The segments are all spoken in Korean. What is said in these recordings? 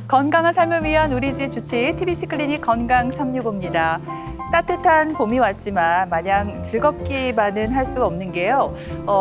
건강한 삶을 위한 우리 집 주치 TBC 클리닉 건강 365입니다. 따뜻한 봄이 왔지만 마냥 즐겁기만은 할 수가 없는 게요.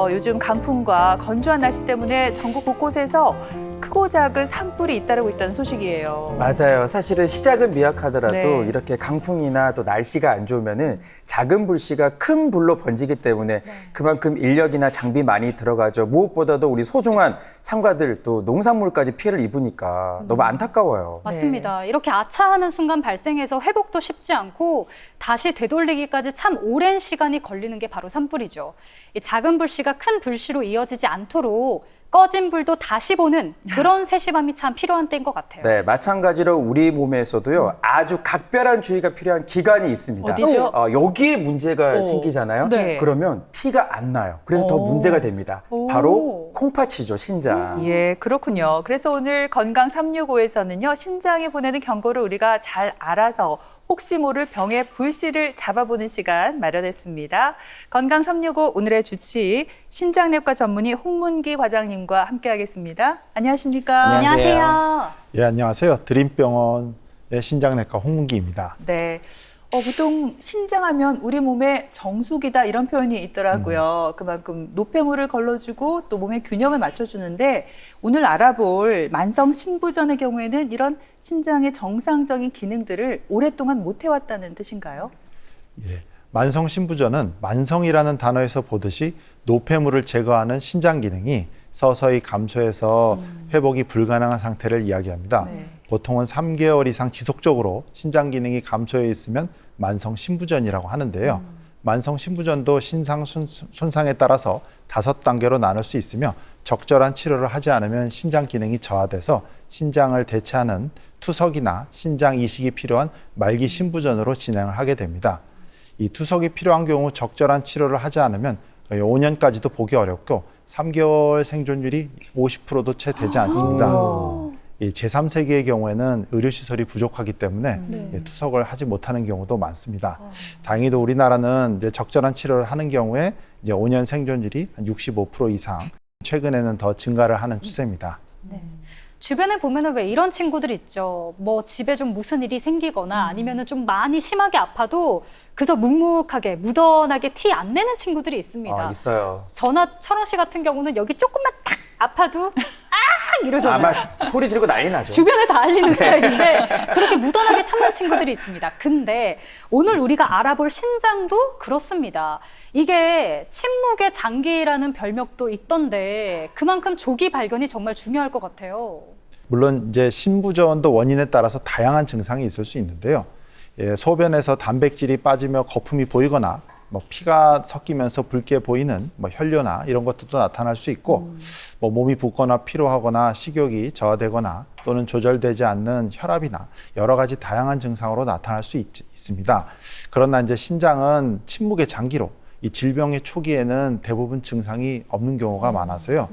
요즘 강풍과 건조한 날씨 때문에 전국 곳곳에서 크고 작은 산불이 잇따르고 있다는 소식이에요. 맞아요. 사실은 시작은 미약하더라도 네. 이렇게 강풍이나 또 날씨가 안 좋으면은 작은 불씨가 큰 불로 번지기 때문에 그만큼 인력이나 장비 많이 들어가죠. 무엇보다도 우리 소중한 상가들 또 농산물까지 피해를 입으니까 너무 안타까워요. 맞습니다. 이렇게 아차하는 순간 발생해서 회복도 쉽지 않고 다시 되돌리기까지 참 오랜 시간이 걸리는 게 바로 산불이죠. 이 작은 불씨가 큰 불씨로 이어지지 않도록 꺼진 불도 다시 보는 그런 세심함이 참 필요한 때인 것 같아요. 네, 마찬가지로 우리 몸에서도요 아주 각별한 주의가 필요한 기관이 있습니다. 어디죠? 여기에 문제가 생기잖아요. 네. 그러면 티가 안 나요. 그래서 더 문제가 됩니다. 바로 콩팥이죠, 신장. 예, 그렇군요. 그래서 오늘 건강 365에서는요, 신장이 보내는 경고를 우리가 잘 알아서 혹시 모를 병의 불씨를 잡아보는 시간 마련했습니다. 건강 365 오늘의 주치 신장내과 전문의 홍문기 과장님과 함께하겠습니다. 안녕하십니까? 안녕하세요. 안녕하세요. 예, 안녕하세요. 드림병원의 신장내과 홍문기입니다. 네. 보통 신장하면 우리 몸의 정수기다 이런 표현이 있더라고요. 그만큼 노폐물을 걸러주고 또 몸의 균형을 맞춰주는데 오늘 알아볼 만성 신부전의 경우에는 이런 신장의 정상적인 기능들을 오랫동안 못 해왔다는 뜻인가요? 예, 만성 신부전은 만성이라는 단어에서 보듯이 노폐물을 제거하는 신장 기능이 서서히 감소해서 회복이 불가능한 상태를 이야기합니다. 네. 보통은 3개월 이상 지속적으로 신장 기능이 감소해 있으면 만성 신부전이라고 하는데요. 만성 신부전도 신장 손상에 따라서 5단계로 나눌 수 있으며 적절한 치료를 하지 않으면 신장 기능이 저하돼서 신장을 대체하는 투석이나 신장 이식이 필요한 말기 신부전으로 진행을 하게 됩니다. 이 투석이 필요한 경우 적절한 치료를 하지 않으면 5년까지도 보기 어렵고 3개월 생존율이 50%도 채 되지 않습니다. 이 제3세계의 경우에는 의료시설이 부족하기 때문에 투석을 하지 못하는 경우도 많습니다. 다행히도 우리나라는 이제 적절한 치료를 하는 경우에 이제 5년 생존율이 한 65% 이상, 최근에는 더 증가를 하는 추세입니다. 네. 주변에 보면은 왜 이런 친구들 있죠. 뭐 집에 좀 무슨 일이 생기거나 아니면은 좀 많이 심하게 아파도 그저 묵묵하게 무던하게 티 안 내는 친구들이 있습니다. 있어요. 저나 철원 씨 같은 경우는 여기 조금만 탁 아파도 이러잖아요. 아마 소리 지르고 난리 나죠. 주변에 다 알리는 스타일인데 그렇게 무던하게 참는 친구들이 있습니다. 근데 오늘 우리가 알아볼 신장도 그렇습니다. 이게 침묵의 장기라는 별명도 있던데 그만큼 조기 발견이 정말 중요할 것 같아요. 물론 이제 신부전도 원인에 따라서 다양한 증상이 있을 수 있는데요. 예, 소변에서 단백질이 빠지며 거품이 보이거나 뭐 피가 섞이면서 붉게 보이는 뭐 혈뇨나 이런 것들도 나타날 수 있고 뭐 몸이 붓거나 피로하거나 식욕이 저하되거나 또는 조절되지 않는 혈압이나 여러 가지 다양한 증상으로 나타날 수 있습니다. 그러나 이제 신장은 침묵의 장기로 이 질병의 초기에는 대부분 증상이 없는 경우가 많아서요.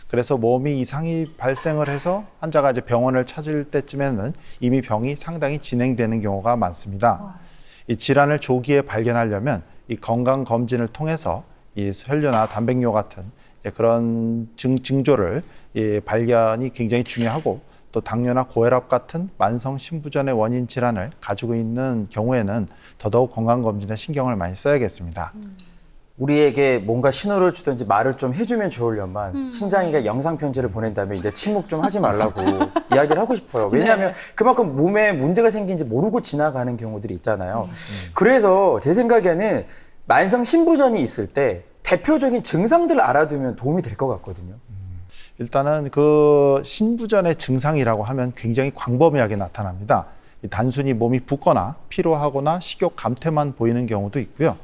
그래서 몸이 이상이 발생을 해서 환자가 이제 병원을 찾을 때쯤에는 이미 병이 상당히 진행되는 경우가 많습니다. 이 질환을 조기에 발견하려면 이 건강 검진을 통해서 이 혈뇨나 단백뇨 같은 그런 징조를 발견이 굉장히 중요하고 또 당뇨나 고혈압 같은 만성 신부전의 원인 질환을 가지고 있는 경우에는 더더욱 건강 검진에 신경을 많이 써야겠습니다. 우리에게 뭔가 신호를 주든지 말을 좀 해주면 좋으려만 신장이가 영상 편지를 보낸다면 이제 침묵 좀 하지 말라고 이야기를 하고 싶어요. 왜냐하면 그만큼 몸에 문제가 생긴지 모르고 지나가는 경우들이 있잖아요. 그래서 제 생각에는 만성 신부전이 있을 때 대표적인 증상들을 알아두면 도움이 될 것 같거든요. 일단은 그 신부전의 증상이라고 하면 굉장히 광범위하게 나타납니다. 단순히 몸이 붓거나 피로하거나 식욕 감퇴만 보이는 경우도 있고요.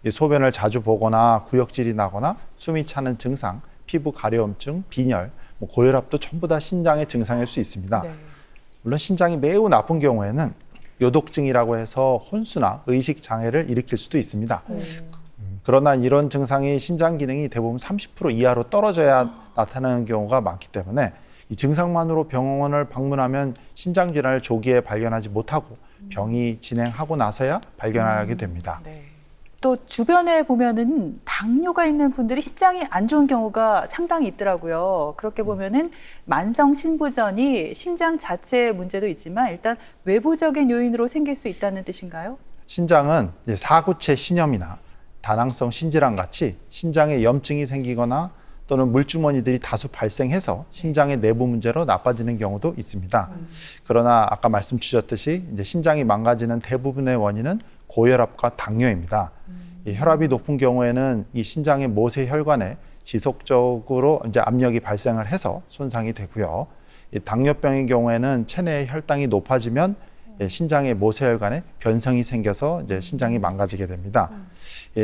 소변을 자주 보거나 구역질이 나거나 숨이 차는 증상, 피부 가려움증, 빈혈, 고혈압도 전부 다 신장의 증상일 수 있습니다. 네. 물론 신장이 매우 나쁜 경우에는 요독증이라고 해서 혼수나 의식 장애를 일으킬 수도 있습니다. 그러나 이런 증상이 신장 기능이 대부분 30% 이하로 떨어져야 나타나는 경우가 많기 때문에 이 증상만으로 병원을 방문하면 신장 질환을 조기에 발견하지 못하고 병이 진행하고 나서야 발견하게 됩니다. 네. 또 주변에 보면은 당뇨가 있는 분들이 신장이 안 좋은 경우가 상당히 있더라고요. 그렇게 보면은 만성 신부전이 신장 자체의 문제도 있지만 일단 외부적인 요인으로 생길 수 있다는 뜻인가요? 신장은 이제 사구체 신염이나 다낭성 신질환 같이 신장에 염증이 생기거나 또는 물주머니들이 다수 발생해서 신장의 내부 문제로 나빠지는 경우도 있습니다. 그러나 아까 말씀 주셨듯이 이제 신장이 망가지는 대부분의 원인은 고혈압과 당뇨입니다. 이 혈압이 높은 경우에는 이 신장의 모세 혈관에 지속적으로 이제 압력이 발생을 해서 손상이 되고요. 이 당뇨병의 경우에는 체내의 혈당이 높아지면 신장의 모세혈관에 변성이 생겨서 이제 신장이 망가지게 됩니다.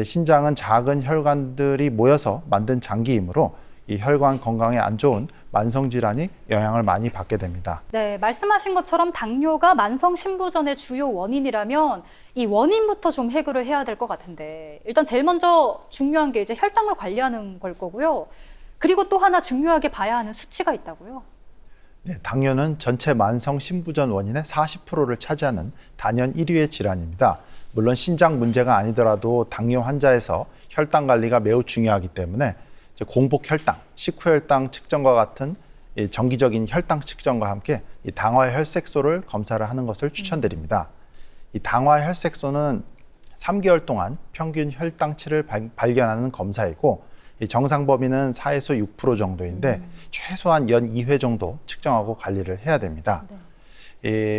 신장은 작은 혈관들이 모여서 만든 장기이므로 이 혈관 건강에 안 좋은 만성 질환이 영향을 많이 받게 됩니다. 네, 말씀하신 것처럼 당뇨가 만성 신부전의 주요 원인이라면 이 원인부터 좀 해결을 해야 될 것 같은데 일단 제일 먼저 중요한 게 이제 혈당을 관리하는 걸 거고요. 그리고 또 하나 중요하게 봐야 하는 수치가 있다고요. 네, 당뇨는 전체 만성 신부전 원인의 40%를 차지하는 단연 1위의 질환입니다. 물론 신장 문제가 아니더라도 당뇨 환자에서 혈당 관리가 매우 중요하기 때문에 이제 공복 혈당, 식후 혈당 측정과 같은 이 정기적인 혈당 측정과 함께 이 당화 혈색소를 검사를 하는 것을 추천드립니다. 이 당화 혈색소는 3개월 동안 평균 혈당치를 발견하는 검사이고 이 정상 범위는 4에서 6% 정도인데 최소한 연 2회 정도 측정하고 관리를 해야 됩니다.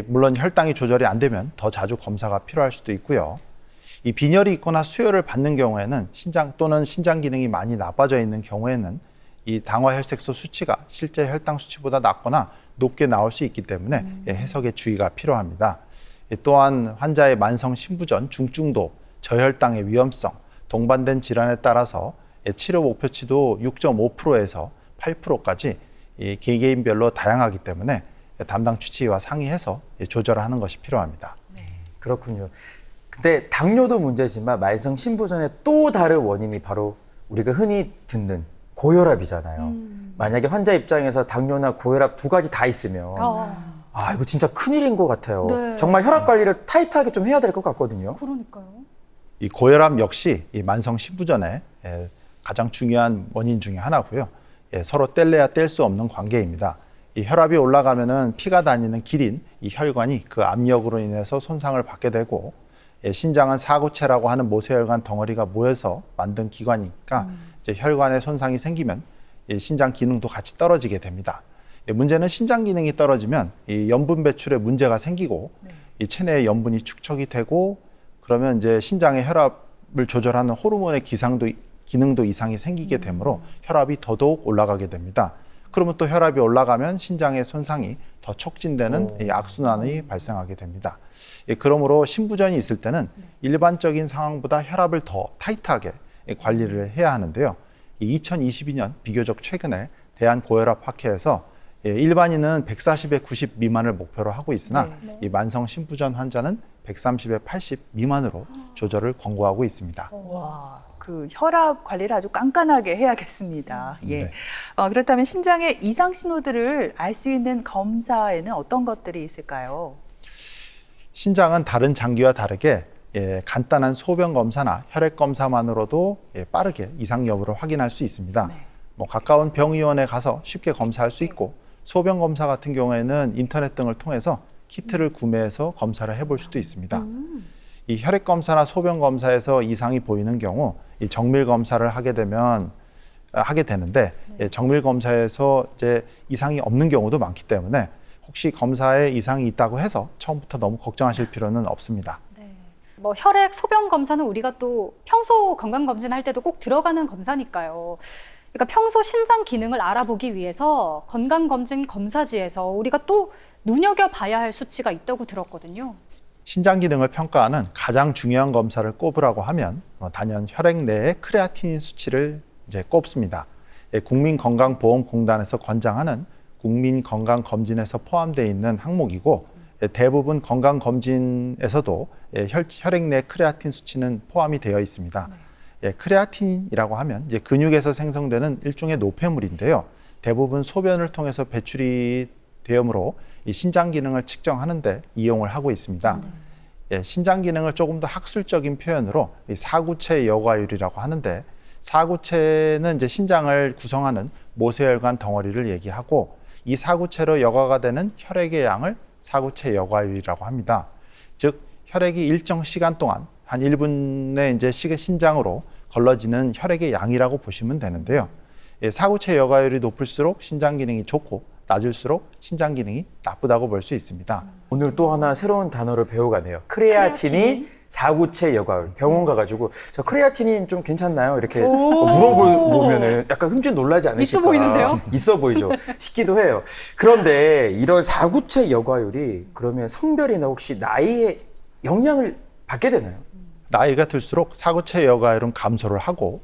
물론 혈당이 조절이 안 되면 더 자주 검사가 필요할 수도 있고요. 이 빈혈이 있거나 수혈을 받는 경우에는 신장 또는 신장 기능이 많이 나빠져 있는 경우에는 이 당화 혈색소 수치가 실제 혈당 수치보다 낮거나 높게 나올 수 있기 때문에 해석에 주의가 필요합니다. 또한 환자의 만성 신부전, 중증도, 저혈당의 위험성, 동반된 질환에 따라서 치료 목표치도 6.5%에서 8%까지 개개인별로 다양하기 때문에 담당 주치의와 상의해서 조절하는 것이 필요합니다. 그렇군요. 근데 당뇨도 문제지만 만성 신부전의 또 다른 원인이 바로 우리가 흔히 듣는 고혈압이잖아요. 만약에 환자 입장에서 당뇨나 고혈압 두 가지 다 있으면 아 이거 진짜 큰일인 것 같아요. 네. 정말 혈압 관리를 타이트하게 좀 해야 될 것 같거든요. 그러니까요. 이 고혈압 역시 이 만성 신부전의 가장 중요한 원인 중에 하나고요. 서로 뗄래야 뗄 수 없는 관계입니다. 이 혈압이 올라가면은 피가 다니는 길인 이 혈관이 그 압력으로 인해서 손상을 받게 되고 신장은 사구체라고 하는 모세혈관 덩어리가 모여서 만든 기관이니까 이제 혈관에 손상이 생기면 신장 기능도 같이 떨어지게 됩니다. 문제는 신장 기능이 떨어지면 이 염분 배출에 문제가 생기고 이 체내의 염분이 축적이 되고 그러면 이제 신장의 혈압을 조절하는 호르몬의 기능도 이상이 생기게 되므로 혈압이 더더욱 올라가게 됩니다. 그러면 또 혈압이 올라가면 신장의 손상이 더 촉진되는 이 악순환이 발생하게 됩니다. 그러므로 신부전이 있을 때는 일반적인 상황보다 혈압을 더 타이트하게 관리를 해야 하는데요. 2022년 비교적 최근에 대한고혈압학회에서 일반인은 140에 90 미만을 목표로 하고 있으나 이 만성 신부전 환자는 130에 80 미만으로 조절을 권고하고 있습니다. 와, 그 혈압 관리를 아주 깐깐하게 해야겠습니다. 예. 네. 그렇다면 신장의 이상 신호들을 알 수 있는 검사에는 어떤 것들이 있을까요? 신장은 다른 장기와 다르게 간단한 소변 검사나 혈액 검사만으로도 빠르게 이상 여부를 확인할 수 있습니다. 가까운 병의원에 가서 쉽게 검사할 수 있고 소변 검사 같은 경우에는 인터넷 등을 통해서 키트를 구매해서 검사를 해볼 수도 있습니다. 이 혈액 검사나 소변 검사에서 이상이 보이는 경우 이 정밀 검사를 하게 되는데 정밀 검사에서 이제 이상이 없는 경우도 많기 때문에 혹시 검사에 이상이 있다고 해서 처음부터 너무 걱정하실 필요는 없습니다. 뭐 혈액, 소변 검사는 우리가 또 평소 건강 검진할 때도 꼭 들어가는 검사니까요. 그러니까 평소 신장 기능을 알아보기 위해서 건강검진 검사지에서 우리가 또 눈여겨봐야 할 수치가 있다고 들었거든요. 신장 기능을 평가하는 가장 중요한 검사를 꼽으라고 하면 단연 혈액 내의 크레아틴인 수치를 이제 꼽습니다. 국민건강보험공단에서 권장하는 국민건강검진에서 포함되어 있는 항목이고 대부분 건강검진에서도 혈액 내 크레아틴 수치는 포함이 되어 있습니다. 크레아틴이라고 하면 이제 근육에서 생성되는 일종의 노폐물인데요. 대부분 소변을 통해서 배출이 되므로 이 신장 기능을 측정하는 데 이용을 하고 있습니다. 신장 기능을 조금 더 학술적인 표현으로 이 사구체 여과율이라고 하는데, 사구체는 이제 신장을 구성하는 모세혈관 덩어리를 얘기하고, 이 사구체로 여과가 되는 혈액의 양을 사구체 여과율이라고 합니다. 즉 혈액이 일정 시간 동안 한 1분의 이제 신장으로 걸러지는 혈액의 양이라고 보시면 되는데요. 사구체 여과율이 높을수록 신장 기능이 좋고 낮을수록 신장 기능이 나쁘다고 볼 수 있습니다. 오늘 또 하나 새로운 단어를 배워가네요. 크레아틴이 사구체 여과율. 병원 가가지고 저 크레아틴인 좀 괜찮나요? 이렇게 물어보면은 약간 흠칫 놀라지 않으실까? 있어 보이는데요? 있어 보이죠. 싶기도 해요. 그런데 이런 사구체 여과율이 그러면 성별이나 혹시 나이에 영향을 받게 되나요? 나이가 들수록 사구체 여과율은 감소를 하고,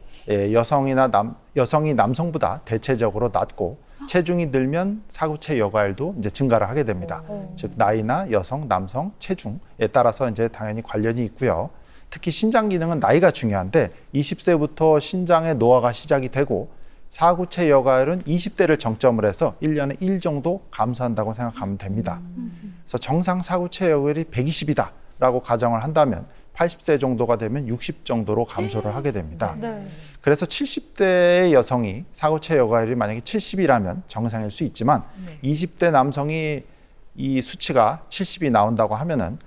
여성이 남성보다 대체적으로 낮고, 체중이 늘면 사구체 여과율도 이제 증가를 하게 됩니다. 즉 나이나 여성, 남성, 체중에 따라서 이제 당연히 관련이 있고요. 특히 신장 기능은 나이가 중요한데 20세부터 신장의 노화가 시작이 되고, 사구체 여과율은 20대를 정점으로 해서 1년에 1 정도 감소한다고 생각하면 됩니다. 그래서 정상 사구체 여과율이 120이다라고 가정을 한다면 80세 정도가 되면 60 정도로 감소를 하게 됩니다. 네. 그래서 70대의 여성이 사구체 여과율이 만약에 70이라면 정상일 수 있지만, 20대 남성이 이 수치가 70이 나온다고 하면은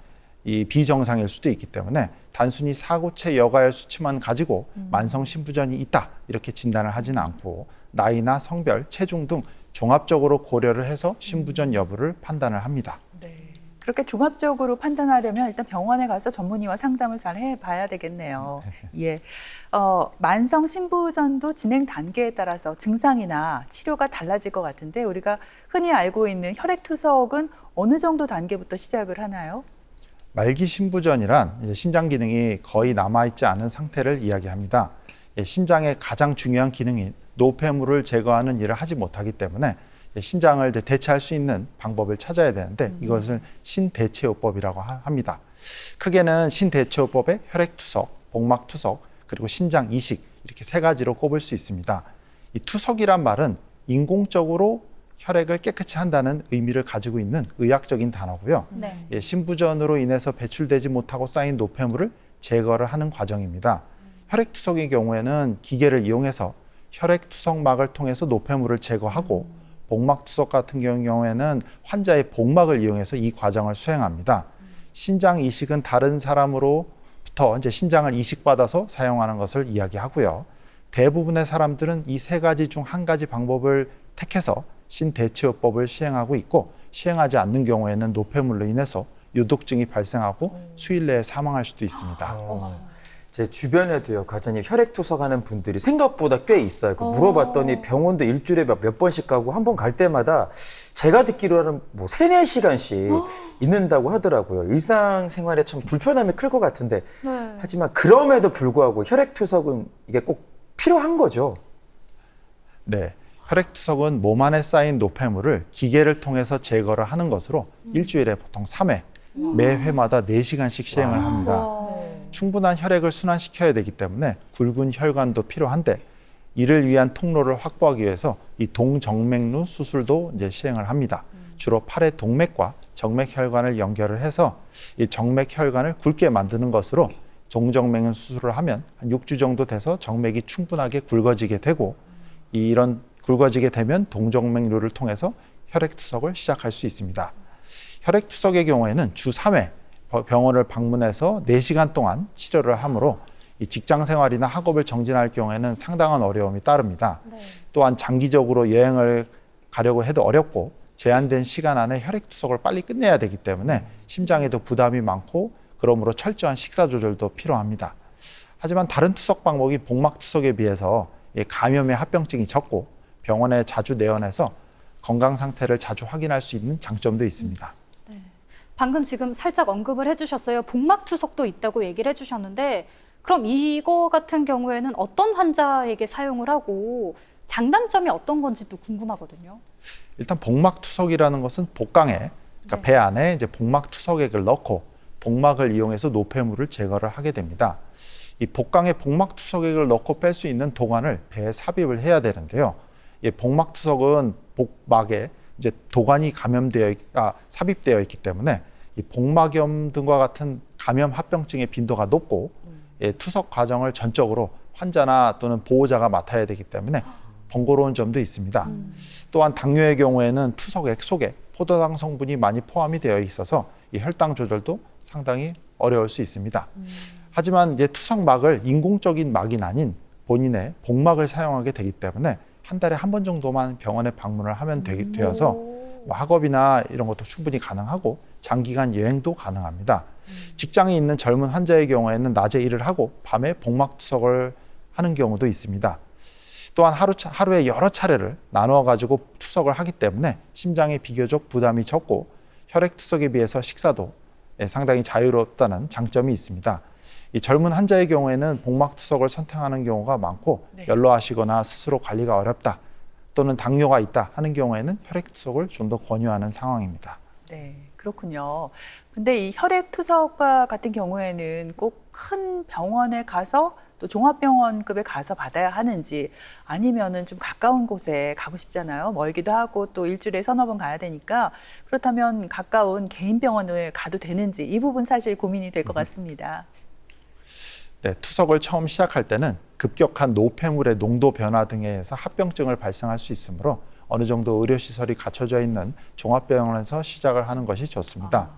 이 비정상일 수도 있기 때문에 단순히 사구체 여과율 수치만 가지고 만성 신부전이 있다 이렇게 진단을 하지는 않고, 나이나 성별, 체중 등 종합적으로 고려를 해서 신부전 여부를 판단을 합니다. 네. 그렇게 종합적으로 판단하려면 일단 병원에 가서 전문의와 상담을 잘 해봐야 되겠네요. 예, 만성 신부전도 진행 단계에 따라서 증상이나 치료가 달라질 것 같은데, 우리가 흔히 알고 있는 혈액투석은 어느 정도 단계부터 시작을 하나요? 말기 신부전이란 이제 신장 기능이 거의 남아있지 않은 상태를 이야기합니다. 신장의 가장 중요한 기능인 노폐물을 제거하는 일을 하지 못하기 때문에 신장을 이제 대체할 수 있는 방법을 찾아야 되는데, 이것을 신대체요법이라고 합니다. 크게는 신대체요법에 혈액투석, 복막투석, 그리고 신장 이식 이렇게 세 가지로 꼽을 수 있습니다. 이 투석이란 말은 인공적으로 혈액을 깨끗이 한다는 의미를 가지고 있는 의학적인 단어고요. 네. 신부전으로 인해서 배출되지 못하고 쌓인 노폐물을 제거를 하는 과정입니다. 혈액투석의 경우에는 기계를 이용해서 혈액투석막을 통해서 노폐물을 제거하고, 복막투석 같은 경우에는 환자의 복막을 이용해서 이 과정을 수행합니다. 신장 이식은 다른 사람으로부터 이제 신장을 이식받아서 사용하는 것을 이야기하고요. 대부분의 사람들은 이 세 가지 중 한 가지 방법을 택해서 신대체요법을 시행하고 있고, 시행하지 않는 경우에는 노폐물로 인해서 유독증이 발생하고 수일 내에 사망할 수도 있습니다. 제 주변에도요, 과장님 혈액투석하는 분들이 생각보다 꽤 있어요. 물어봤더니 병원도 일주일에 몇 번씩 가고, 한 번 갈 때마다 제가 듣기로는 뭐 3-4시간씩 있는다고 하더라고요. 일상생활에 참 불편함이 클 것 같은데, 네. 하지만 그럼에도 불구하고 혈액투석은 이게 꼭 필요한 거죠. 네, 혈액투석은 몸 안에 쌓인 노폐물을 기계를 통해서 제거를 하는 것으로 일주일에 보통 3회, 매 회마다 4시간씩 시행을 합니다. 충분한 혈액을 순환시켜야 되기 때문에 굵은 혈관도 필요한데, 이를 위한 통로를 확보하기 위해서 이 동정맥류 수술도 이제 시행을 합니다. 주로 팔의 동맥과 정맥 혈관을 연결을 해서 이 정맥 혈관을 굵게 만드는 것으로 동정맥류 수술을 하면 한 6주 정도 돼서 정맥이 충분하게 굵어지게 되고, 이런 굵어지게 되면 동정맥류를 통해서 혈액투석을 시작할 수 있습니다. 혈액투석의 경우에는 주 3회 병원을 방문해서 4시간 동안 치료를 하므로 이 직장 생활이나 학업을 정진할 경우에는 상당한 어려움이 따릅니다. 네. 또한 장기적으로 여행을 가려고 해도 어렵고, 제한된 시간 안에 혈액투석을 빨리 끝내야 되기 때문에 심장에도 부담이 많고, 그러므로 철저한 식사 조절도 필요합니다. 하지만 다른 투석 방법이 복막투석에 비해서 감염의 합병증이 적고, 병원에 자주 내원해서 건강 상태를 자주 확인할 수 있는 장점도 있습니다. 방금 지금 살짝 언급을 해주셨어요. 복막투석도 있다고 얘기를 해주셨는데, 그럼 이거 같은 경우에는 어떤 환자에게 사용을 하고 장단점이 어떤 건지도 궁금하거든요. 일단 복막투석이라는 것은 복강에, 그러니까 배 안에 이제 복막투석액을 넣고 복막을 이용해서 노폐물을 제거를 하게 됩니다. 이 복강에 복막투석액을 넣고 뺄 수 있는 도관을 배에 삽입을 해야 되는데요. 이 복막투석은 복막에 이제 도관이 삽입되어 있기 때문에 이 복막염 등과 같은 감염 합병증의 빈도가 높고 투석 과정을 전적으로 환자나 또는 보호자가 맡아야 되기 때문에 번거로운 점도 있습니다. 또한 당뇨의 경우에는 투석액 속에 포도당 성분이 많이 포함이 되어 있어서 이 혈당 조절도 상당히 어려울 수 있습니다. 하지만 이제 투석막을 인공적인 막이 아닌 본인의 복막을 사용하게 되기 때문에 한 달에 한 번 정도만 병원에 방문을 하면 되어서 뭐 학업이나 이런 것도 충분히 가능하고 장기간 여행도 가능합니다. 직장에 있는 젊은 환자의 경우에는 낮에 일을 하고 밤에 복막 투석을 하는 경우도 있습니다. 또한 하루에 여러 차례를 나누어 가지고 투석을 하기 때문에 심장에 비교적 부담이 적고 혈액 투석에 비해서 식사도 상당히 자유롭다는 장점이 있습니다. 이 젊은 환자의 경우에는 복막 투석을 선택하는 경우가 많고 연로하시거나 스스로 관리가 어렵다 또는 당뇨가 있다 하는 경우에는 혈액 투석을 좀 더 권유하는 상황입니다. 네, 그렇군요. 근데 이 혈액 투석과 같은 경우에는 꼭 큰 병원에 가서 또 종합병원급에 가서 받아야 하는지 아니면은 좀 가까운 곳에 가고 싶잖아요. 멀기도 하고 또 일주일에 서너 번 가야 되니까 그렇다면 가까운 개인 병원을 가도 되는지 이 부분 사실 고민이 될 것 같습니다. 네, 투석을 처음 시작할 때는 급격한 노폐물의 농도 변화 등에 의해서 합병증을 발생할 수 있으므로 어느 정도 의료시설이 갖춰져 있는 종합병원에서 시작을 하는 것이 좋습니다.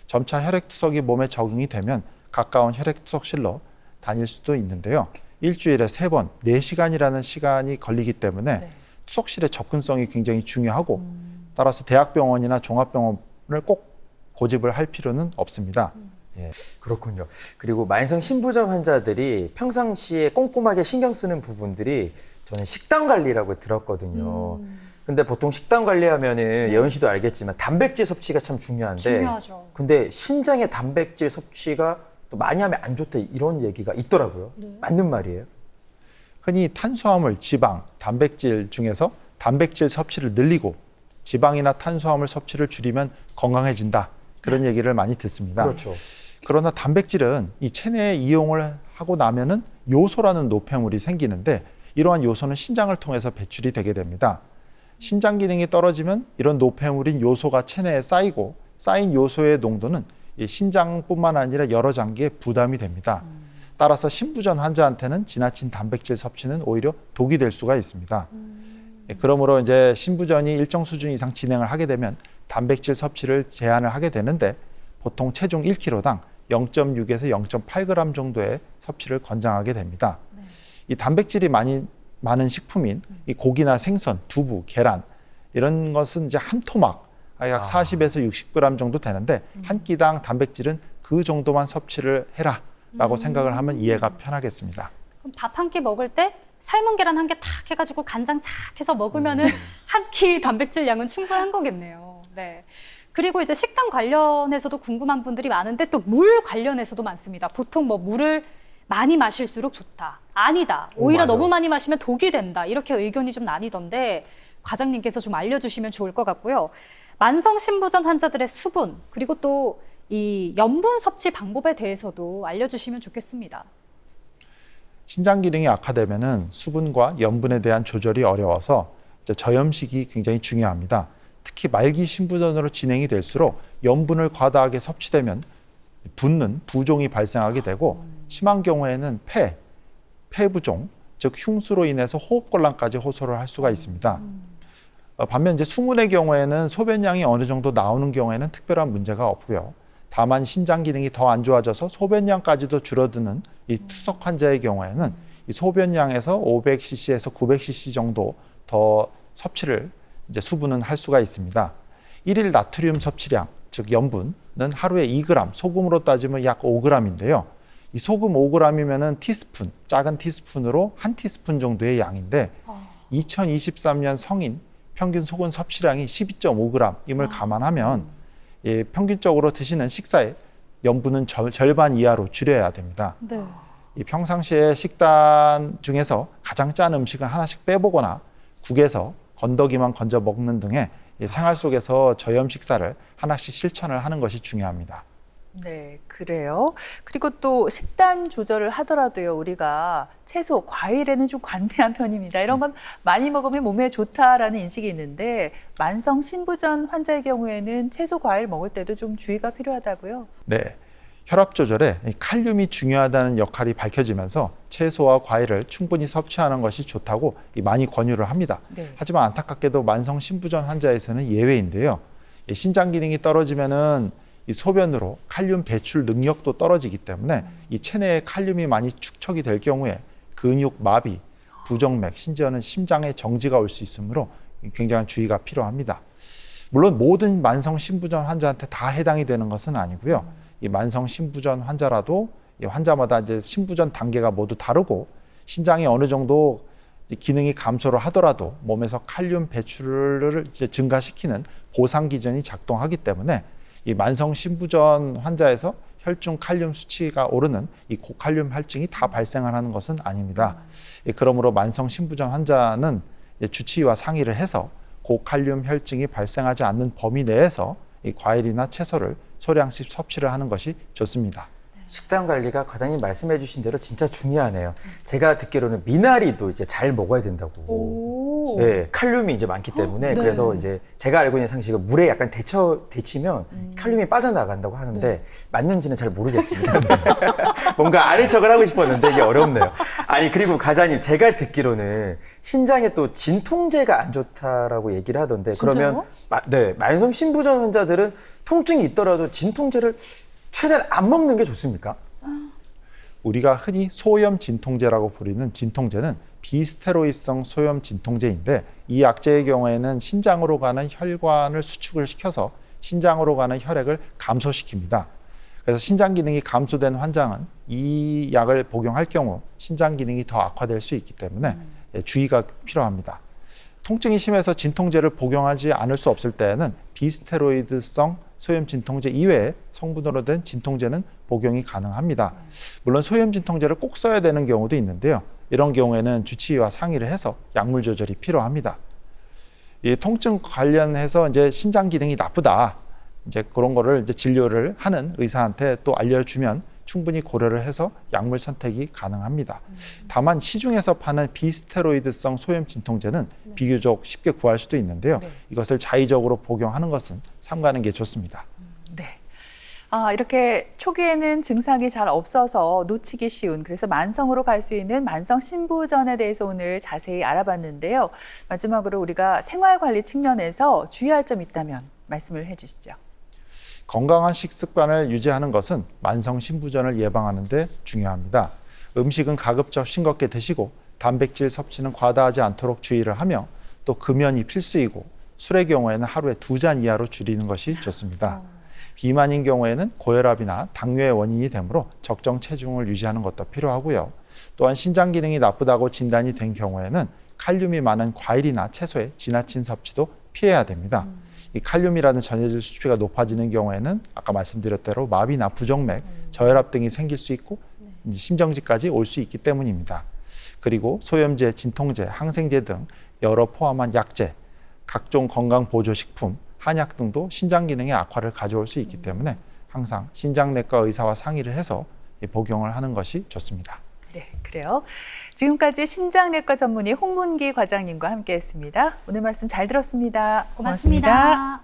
점차 혈액투석이 몸에 적응이 되면 가까운 혈액투석실로 다닐 수도 있는데요. 일주일에 3번, 4시간이라는 시간이 걸리기 때문에 투석실의 접근성이 굉장히 중요하고 따라서 대학병원이나 종합병원을 꼭 고집을 할 필요는 없습니다. 예. 그렇군요. 그리고 만성 신부전 환자들이 평상시에 꼼꼼하게 신경 쓰는 부분들이 저는 식단 관리라고 들었거든요. 근데 보통 식단 관리하면은 예은 씨도 알겠지만 단백질 섭취가 참 중요한데 중요하죠. 근데 신장의 단백질 섭취가 또 많이 하면 안 좋다 이런 얘기가 있더라고요. 맞는 말이에요? 흔히 탄수화물, 지방, 단백질 중에서 단백질 섭취를 늘리고 지방이나 탄수화물 섭취를 줄이면 건강해진다. 그런 얘기를 많이 듣습니다. 그렇죠. 그러나 단백질은 이 체내에 이용을 하고 나면은 요소라는 노폐물이 생기는데 이러한 요소는 신장을 통해서 배출이 되게 됩니다. 신장 기능이 떨어지면 이런 노폐물인 요소가 체내에 쌓이고 쌓인 요소의 농도는 이 신장뿐만 아니라 여러 장기에 부담이 됩니다. 따라서 신부전 환자한테는 지나친 단백질 섭취는 오히려 독이 될 수가 있습니다. 그러므로 이제 신부전이 일정 수준 이상 진행을 하게 되면 단백질 섭취를 제한을 하게 되는데 보통 체중 1kg당 0.6에서 0.8g 정도의 섭취를 권장하게 됩니다. 이 단백질이 많은 식품인 이 고기나 생선, 두부, 계란 이런 것은 이제 한 토막 약 40에서 60g 정도 되는데 한 끼당 단백질은 그 정도만 섭취를 해라라고 생각을 하면 이해가 편하겠습니다. 그럼 밥 한 끼 먹을 때 삶은 계란 한 개 탁 해가지고 간장 싹 해서 먹으면은 한 끼 단백질 양은 충분한 거겠네요. 네. 그리고 이제 식단 관련해서도 궁금한 분들이 많은데 또 물 관련해서도 많습니다. 보통 뭐 물을 많이 마실수록 좋다. 아니다. 오히려 맞아. 너무 많이 마시면 독이 된다. 이렇게 의견이 좀 나뉘던데 과장님께서 좀 알려주시면 좋을 것 같고요. 만성 신부전 환자들의 수분 그리고 또 이 염분 섭취 방법에 대해서도 알려주시면 좋겠습니다. 신장 기능이 악화되면은 수분과 염분에 대한 조절이 어려워서 이제 저염식이 굉장히 중요합니다. 특히 말기 신부전으로 진행이 될수록 염분을 과다하게 섭취되면 붓는 부종이 발생하게 되고 심한 경우에는 폐부종, 즉 흉수로 인해서 호흡곤란까지 호소를 할 수가 있습니다. 반면 이제 수문의 경우에는 소변량이 어느 정도 나오는 경우에는 특별한 문제가 없고요. 다만 신장 기능이 더 안 좋아져서 소변량까지도 줄어드는 이 투석 환자의 경우에는 이 소변량에서 500cc에서 900cc 정도 더 섭취를 이제 수분은 할 수가 있습니다. 일일 나트륨 섭취량, 즉 염분은 하루에 2g, 소금으로 따지면 약 5g인데요. 이 소금 5g이면은 티스푼, 작은 티스푼으로 한 티스푼 정도의 양인데 2023년 성인 평균 소금 섭취량이 12.5g임을 감안하면 예, 평균적으로 드시는 식사의 염분은 절반 이하로 줄여야 됩니다. 네. 이 평상시에 식단 중에서 가장 짠 음식은 하나씩 빼보거나 국에서 건더기만 건져 먹는 등의 이 생활 속에서 저염 식사를 하나씩 실천을 하는 것이 중요합니다. 네, 그래요. 그리고 또 식단 조절을 하더라도요, 우리가 채소, 과일에는 좀 관대한 편입니다. 이런 건 많이 먹으면 몸에 좋다라는 인식이 있는데 만성 신부전 환자의 경우에는 채소, 과일 먹을 때도 좀 주의가 필요하다고요? 네, 혈압 조절에 이 칼륨이 중요하다는 역할이 밝혀지면서 채소와 과일을 충분히 섭취하는 것이 좋다고 많이 권유를 합니다. 네. 하지만 안타깝게도 만성 신부전 환자에서는 예외인데요. 이 신장 기능이 떨어지면은 이 소변으로 칼륨 배출 능력도 떨어지기 때문에 이 체내에 칼륨이 많이 축적이 될 경우에 근육 마비, 부정맥, 심지어는 심장의 정지가 올 수 있으므로 굉장한 주의가 필요합니다. 물론 모든 만성 신부전 환자한테 다 해당이 되는 것은 아니고요. 이 만성 신부전 환자라도 이 환자마다 이제 신부전 단계가 모두 다르고 신장이 어느 정도 기능이 감소를 하더라도 몸에서 칼륨 배출을 이제 증가시키는 보상 기전이 작동하기 때문에 이 만성 신부전 환자에서 혈중 칼륨 수치가 오르는 이 고칼륨 혈증이 다 발생하는 것은 아닙니다. 그러므로 만성 신부전 환자는 주치의와 상의를 해서 고칼륨 혈증이 발생하지 않는 범위 내에서 이 과일이나 채소를 소량씩 섭취를 하는 것이 좋습니다. 식단 관리가 과장님 말씀해 주신 대로 진짜 중요하네요. 제가 듣기로는 미나리도 이제 잘 먹어야 된다고. 오. 네, 칼륨이 이제 많기 때문에 네. 그래서 이제 제가 알고 있는 상식은 물에 약간 데치면 칼륨이 빠져나간다고 하는데 맞는지는 잘 모르겠습니다. 네. 뭔가 아는 척을 하고 싶었는데 이게 어렵네요. 아니 그리고 과장님 제가 듣기로는 신장에 또 진통제가 안 좋다라고 얘기를 하던데 그러면 네, 만성 신부전 환자들은 통증이 있더라도 진통제를 최대한 안 먹는 게 좋습니까? 우리가 흔히 소염 진통제라고 부르는 진통제는 비스테로이드성 소염 진통제인데 이 약제의 경우에는 신장으로 가는 혈관을 수축을 시켜서 신장으로 가는 혈액을 감소시킵니다. 그래서 신장 기능이 감소된 환자는 이 약을 복용할 경우 신장 기능이 더 악화될 수 있기 때문에 주의가 필요합니다. 통증이 심해서 진통제를 복용하지 않을 수 없을 때에는 비스테로이드성 소염 진통제 이외에 성분으로 된 진통제는 복용이 가능합니다. 물론 소염 진통제를 꼭 써야 되는 경우도 있는데요. 이런 경우에는 주치의와 상의를 해서 약물 조절이 필요합니다. 이 통증 관련해서 이제 신장 기능이 나쁘다. 이제 그런 거를 이제 진료를 하는 의사한테 또 알려주면 충분히 고려를 해서 약물 선택이 가능합니다. 다만 시중에서 파는 비스테로이드성 소염 진통제는 비교적 쉽게 구할 수도 있는데요. 이것을 자의적으로 복용하는 것은 삼가는 게 좋습니다. 네. 이렇게 초기에는 증상이 잘 없어서 놓치기 쉬운 그래서 만성으로 갈 수 있는 만성 신부전에 대해서 오늘 자세히 알아봤는데요. 마지막으로 우리가 생활관리 측면에서 주의할 점 있다면 말씀을 해주시죠. 건강한 식습관을 유지하는 것은 만성 신부전을 예방하는 데 중요합니다. 음식은 가급적 싱겁게 드시고 단백질 섭취는 과다하지 않도록 주의를 하며 또 금연이 필수이고 술의 경우에는 하루에 2잔 이하로 줄이는 것이 좋습니다. 비만인 경우에는 고혈압이나 당뇨의 원인이 되므로 적정 체중을 유지하는 것도 필요하고요. 또한 신장 기능이 나쁘다고 진단이 된 경우에는 칼륨이 많은 과일이나 채소의 지나친 섭취도 피해야 됩니다. 이 칼륨이라는 전해질 수치가 높아지는 경우에는 아까 말씀드렸 대로 마비나 부정맥, 저혈압 등이 생길 수 있고 심정지까지 올 수 있기 때문입니다. 그리고 소염제, 진통제, 항생제 등 여러 포함한 약제, 각종 건강보조식품, 한약 등도 신장 기능의 악화를 가져올 수 있기 때문에 항상 신장내과 의사와 상의를 해서 복용을 하는 것이 좋습니다. 네, 그래요. 지금까지 신장내과 전문의 홍문기 과장님과 함께했습니다. 오늘 말씀 잘 들었습니다. 고맙습니다.